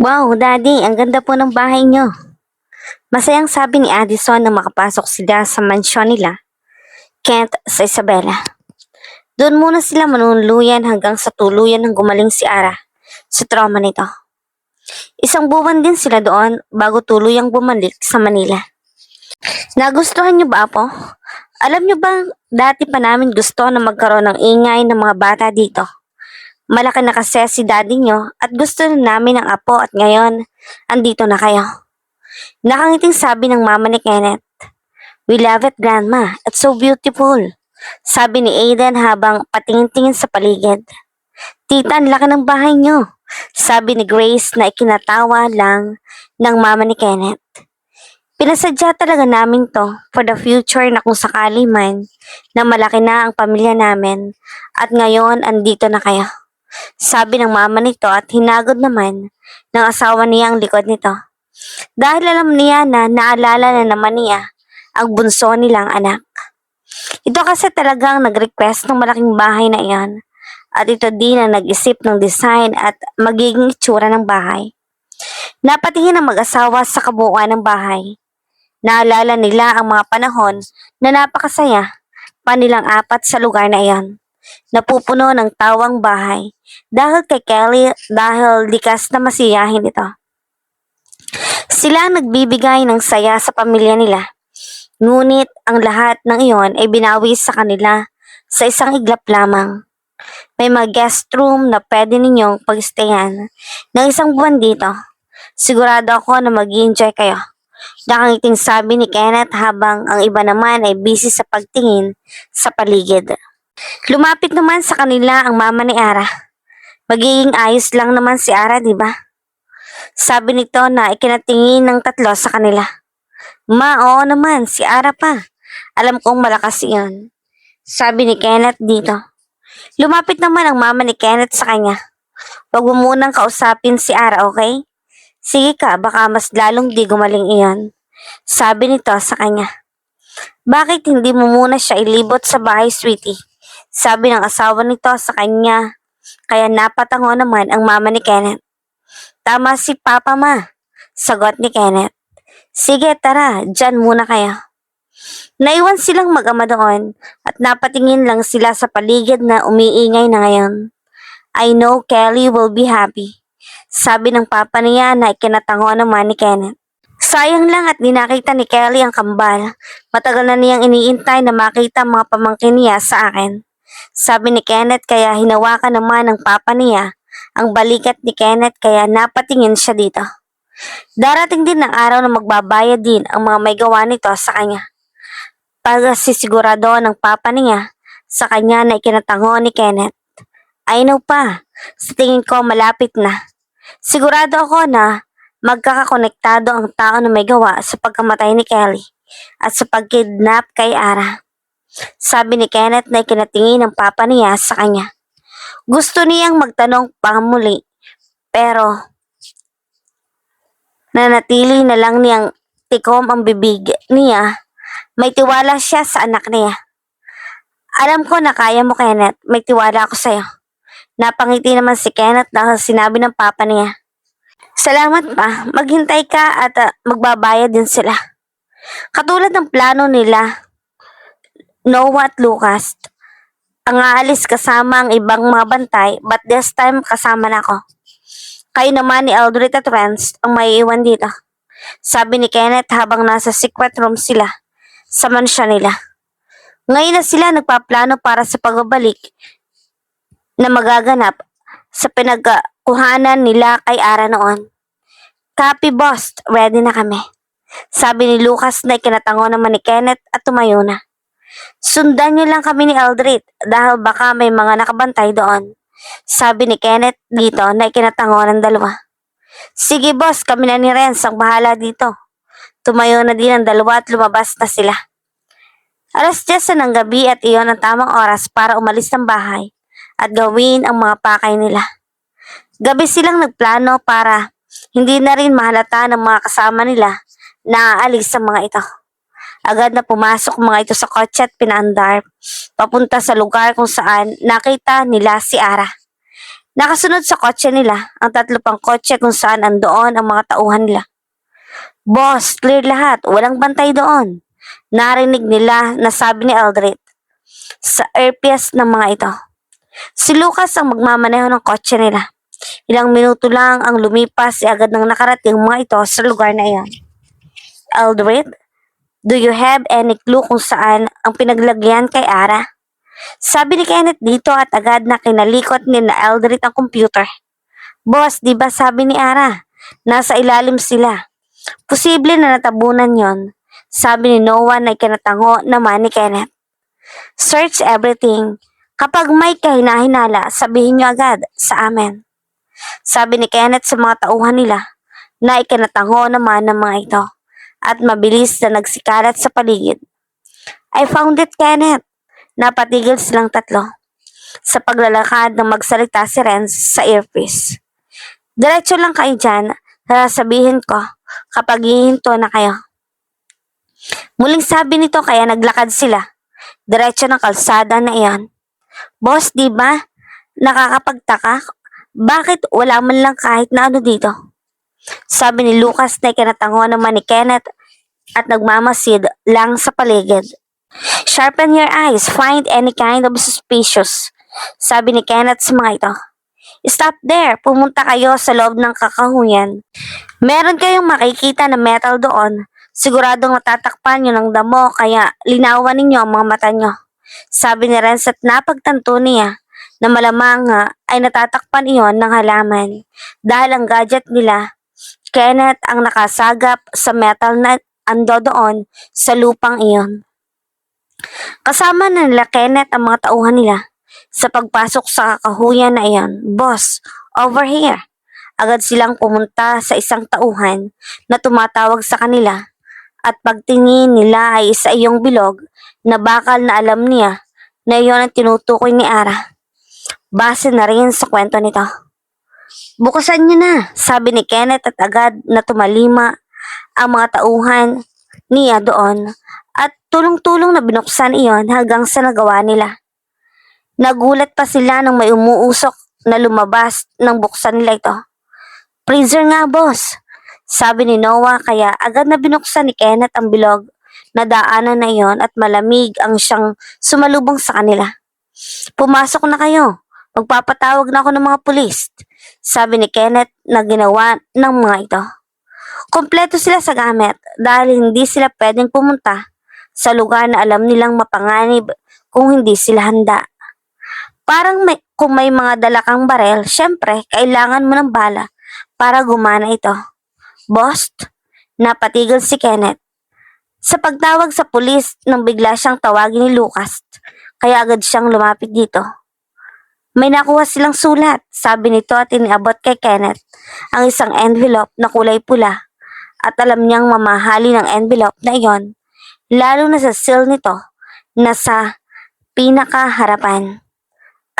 Wow, Daddy, ang ganda po ng bahay niyo. Masayang sabi ni Addison nang makapasok sila sa mansyon nila, Kent sa Isabela. Doon muna sila manunuluyan hanggang sa tuluyan ng gumaling si Ara sa trauma nito. Isang buwan din sila doon bago tuluyang bumalik sa Manila. Nagustuhan niyo ba po? Alam niyo ba, dati pa namin gusto na magkaroon ng ingay ng mga bata dito. Malaki na kasi si daddy niyo at gusto na namin ng apo at ngayon, andito na kayo. Nakangiting sabi ng mama ni Kenneth. We love it, Grandma. It's so beautiful. Sabi ni Aiden habang patingin-tingin sa paligid. Tita, ang laki ng bahay niyo. Sabi ni Grace na ikinatawa lang ng mama ni Kenneth. Pinasadya talaga namin to for the future na kung sakali man na malaki na ang pamilya namin at ngayon andito na kayo. Sabi ng mama nito at hinagod naman ng asawa niya ang likod nito. Dahil alam niya na naalala na naman niya ang bunso nilang anak. Ito kasi talagang nag-request ng malaking bahay na iyon. At ito din ang nag-isip ng design at magiging itsura ng bahay. Napatingin ang mag-asawa sa kabuuan ng bahay. Naalala nila ang mga panahon na napakasaya pa nilang apat sa lugar na iyon. Napupuno ng tawang bahay dahil kay Kelly dahil likas na masiyahin ito. Sila ang nagbibigay ng saya sa pamilya nila. Ngunit ang lahat ng iyon ay binawi sa kanila sa isang iglap lamang. May mga guest room na pwede ninyong pag-stayan ng isang buwan dito. Sigurado ako na mag-enjoy kayo. Nakangiting sabi ni Kenneth habang ang iba naman ay busy sa pagtingin sa paligid. Lumapit naman sa kanila ang mama ni Ara. Magiging ayos lang naman si Ara, di ba? Sabi nito na ikinatingin ng tatlo sa kanila. Ma, oo naman, si Ara pa. Alam kong malakas iyon. Sabi ni Kenneth dito. Lumapit naman ang mama ni Kenneth sa kanya. Huwag mo munang kausapin si Ara, okay? Sige ka, baka mas lalong di gumaling iyon. Sabi nito sa kanya. Bakit hindi mo muna siya ilibot sa bahay, sweetie? Sabi ng asawa nito sa kanya. Kaya napatango naman ang mama ni Kenneth. Tama si Papa, ma. Sagot ni Kenneth. Sige, tara, dyan muna kayo. Naiwan silang mag-ama doon at napatingin lang sila sa paligid na umiingay na ngayon. I know Kelly will be happy. Sabi ng papa niya na ikinatango naman ni Kenneth. Sayang lang at dinakita ni Kelly ang kambal. Matagal na niyang iniintay na makita mga pamangkin niya sa akin. Sabi ni Kenneth kaya hinawakan naman ng papa niya ang balikat ni Kenneth kaya napatingin siya dito. Darating din ang araw na magbabayad din ang mga may gawa nito sa kanya. Pagsisigurado ng papa niya sa kanya na ikinatango ni Kenneth. I know pa, sa tingin ko malapit na. Sigurado ako na magkakakonektado ang tao na may gawa sa pagkamatay ni Kelly at sa pagkidnap kay Ara. Sabi ni Kenneth na ikinatingin ng papa niya sa kanya. Gusto niyang magtanong pa muli pero nanatili na lang niyang tikom ang bibig niya. May tiwala siya sa anak niya. Alam ko na kaya mo, Kenneth. May tiwala ako sa'yo. Napangiti naman si Kenneth dahil sinabi ng papa niya. Salamat pa. Maghintay ka at magbabayad din sila. Katulad ng plano nila, Noah at Lucas, ang aalis kasama ang ibang mga bantay but this time kasama na ako. Kayo naman ni Eldred at Rance ang may iwan dito. Sabi ni Kenneth habang nasa secret room sila sa mansyon nila. Ngayon na sila nagpaplano para sa pagbabalik na magaganap sa pinagkuhanan nila kay Ara noon. Copy boss, ready na kami. Sabi ni Lucas na ikinatango naman ni Kenneth at tumayo na. Sundan niyo lang kami ni Eldred dahil baka may mga nakabantay doon. Sabi ni Kenneth dito na ikinatango ng dalawa. Sige boss, kami na ni Renz ang bahala dito. Tumayo na din ang dalawa at lumabas na sila. Alas 10 ng gabi at iyon ang tamang oras para umalis ng bahay at gawin ang mga pakay nila. Gabi silang nagplano para hindi na rin mahalata ng mga kasama nila na aalis sa mga ito. Agad na pumasok mga ito sa kotse at pinaandar papunta sa lugar kung saan nakita nila si Ara. Nakasunod sa kotse nila ang 3 pang kotse kung saan andoon ang mga tauhan nila. Boss, clear lahat, walang bantay doon. Narinig nila na sabi ni Eldred sa earpiece ng mga ito. Si Lucas ang magmamaneho ng kotse nila. Ilang minuto lang ang lumipas agad nang nakarating mga ito sa lugar na iyon. Eldred, do you have any clue kung saan ang pinaglagyan kay Ara? Sabi ni Kenneth dito at agad na kinalikot ni na Eldred ang computer. Boss, di ba sabi ni Ara, nasa ilalim sila. Posible na natabunan yon. Sabi ni Noah na ikinatango naman ni Kenneth. Search everything. Kapag may kahinahinala, sabihin niyo agad sa amin. Sabi ni Kenneth sa mga tauhan nila na ikinatango naman ng mga ito at mabilis na nagsikalat sa paligid. I found it, Kenneth. Napatigil silang 3 sa paglalakad ng magsalita si Renz sa earpiece. Diretso lang kayo dyan, sasabihin ko kapag hihinto na kayo. Muling sabi nito kaya naglakad sila. Diretso ng kalsada na iyon. Boss, di ba? Nakakapagtaka. Bakit wala man lang kahit na ano dito? Sabi ni Lucas na ikinatango naman ni Kenneth at nagmamasid lang sa paligid. Sharpen your eyes, find any kind of suspicious. Sabi ni Kenneth sa mga ito. Stop there, pumunta kayo sa loob ng kakahuyan. Meron kayong makikita na metal doon. Siguradong natatakpan nyo ng damo kaya linawan ninyo ang mga mata nyo. Sabi ni Renz at napagtanto niya na malamang nga ay natatakpan iyon ng halaman dahil ang gadget nila, Kenneth ang nakasagap sa metal na ando doon sa lupang iyon. Kasama na nila Kenneth ang mga tauhan nila sa pagpasok sa kakahuyan na iyon. Boss, over here. Agad silang pumunta sa isang tauhan na tumatawag sa kanila at pagtingin nila ay isa iyong bilog na bakal na alam niya na iyon ang tinutukoy ni Ara. Base na rin sa kwento nito. Bukasan niyo na, sabi ni Kenneth at agad na tumalima ang mga tauhan niya doon at tulong-tulong na binuksan iyon hanggang sa nagawa nila. Nagulat pa sila nang may umuusok na lumabas nang buksan nila ito. Freezer nga, boss, sabi ni Noah kaya agad na binuksan ni Kenneth ang bilog na daanan na iyon at malamig ang siyang sumalubong sa kanila. Pumasok na kayo, magpapatawag na ako ng mga pulis, sabi ni Kenneth na ginawa ng mga ito. Kompleto sila sa gamit dahil hindi sila pwedeng pumunta sa lugar na alam nilang mapanganib kung hindi sila handa. Kung may mga dala kang barel, syempre, kailangan mo ng bala para gumana ito. Boss, napatigil si Kenneth. Sa pagtawag sa pulis nang bigla siyang tawagin ni Lucas, kaya agad siyang lumapit dito. May nakuha silang sulat, sabi nito at iniabot kay Kenneth ang isang envelope na kulay pula at alam niyang mamahali ng envelope na iyon, lalo na sa seal nito na sa pinakaharapan.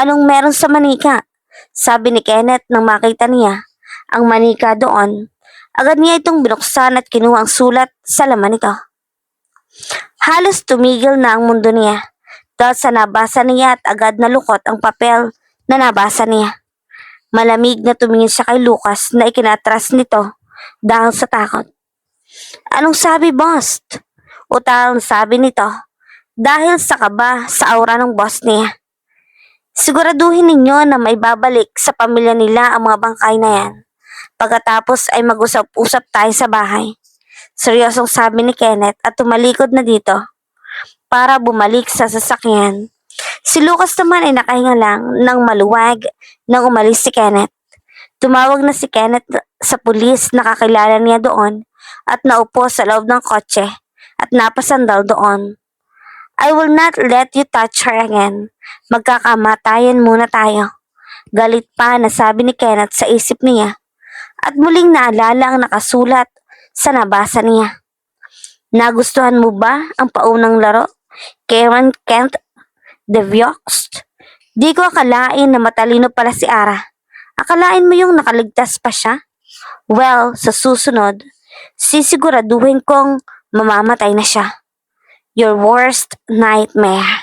Anong meron sa manika? Sabi ni Kenneth nang makita niya ang manika doon. Agad niya itong binuksan at kinuha ang sulat sa laman nito. Halos tumigil na ang mundo niya dahil sa nabasa niya at agad nalukot ang papel na nabasa niya. Malamig na tumingin siya kay Lucas na ikinatras nito dahil sa takot. Anong sabi, boss? Utal sabi nito dahil sa kaba sa aura ng boss niya. Siguraduhin ninyo na may babalik sa pamilya nila ang mga bangkay na yan. Pagkatapos ay mag-usap-usap tayo sa bahay. Seryosong sabi ni Kenneth at tumalikod na dito para bumalik sa sasakyan. Si Lucas naman ay nakahinga lang ng maluwag nang umalis si Kenneth. Tumawag na si Kenneth sa pulis na kakilala niya doon at naupo sa loob ng kotse at napasandal doon. I will not let you touch her again. Magkakamatayan muna tayo. Galit pa na sabi ni Kenneth sa isip niya at muling naalala ang nakasulat sa nabasa niya. Nagustuhan mo ba ang paunang laro? Karen Kent DeVioux? Di ko akalain na matalino pala si Ara. Akalain mo yung nakaligtas pa siya? Well, sa susunod, sisiguraduhin kong mamamatay na siya. Your worst nightmare.